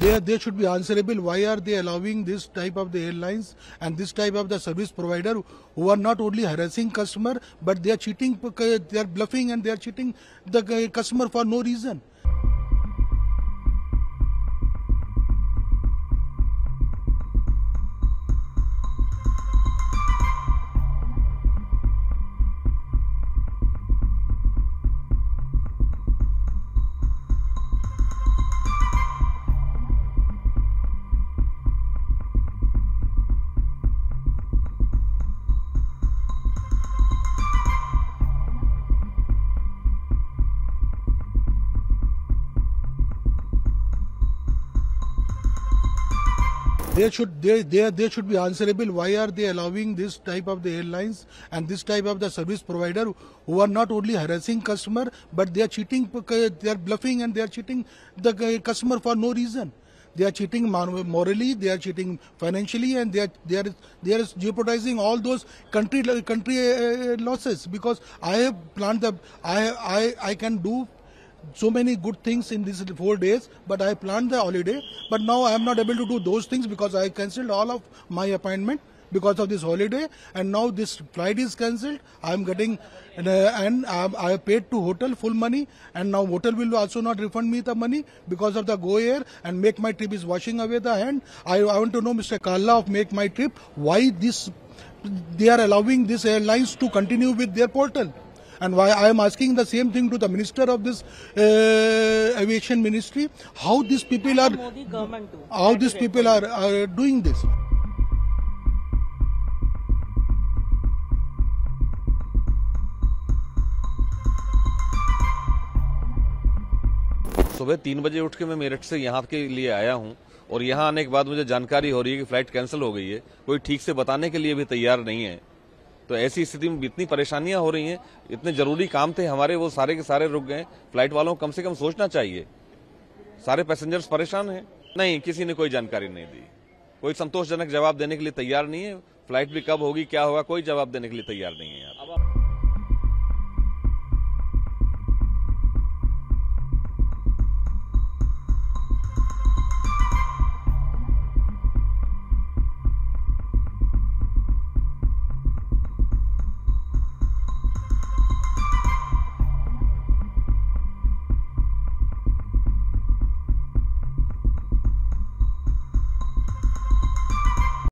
They should be answerable. Why are they allowing this type of the airlines and this type of the service provider who are not only harassing customer, but they are cheating, they are bluffing and they are cheating the customer for no reason. They should be answerable. Why are they allowing this type of the airlines and this type of the service provider who are not only harassing customer, but they are cheating, they are bluffing and they are cheating the customer for no reason. They are cheating morally, they are cheating financially, and they are jeopardizing all those country losses. Because I have planned I can do so many good things in these 4 days, but I planned the holiday, but now I am not able to do those things because I cancelled all of my appointment because of this holiday, and now this flight is cancelled. I am getting and I have paid to hotel full money, and now hotel will also not refund me the money because of the Go Air and Make My Trip is washing away the hand. I want to know, Mr. Kalla of Make My Trip, why they are allowing these airlines to continue with their portal. And why I am asking the same thing to the minister of this aviation ministry, how these people are doing this. सुबह 3 बजे उठ के मैं मेरठ से यहाँ के लिए आया हूँ, और यहाँ आने के बाद मुझे जानकारी हो रही है कि फ्लाइट कैंसिल हो गई है। कोई ठीक से बताने के लिए भी तैयार नहीं है। तो ऐसी स्थिति में इतनी परेशानियां हो रही हैं, इतने जरूरी काम थे हमारे, वो सारे के सारे रुक गए। फ्लाइट वालों को कम से कम सोचना चाहिए। सारे पैसेंजर्स परेशान हैं। नहीं, किसी ने कोई जानकारी नहीं दी, कोई संतोषजनक जवाब देने के लिए तैयार नहीं है। फ्लाइट भी कब होगी, क्या होगा, कोई जवाब देने के लिए तैयार नहीं है यार।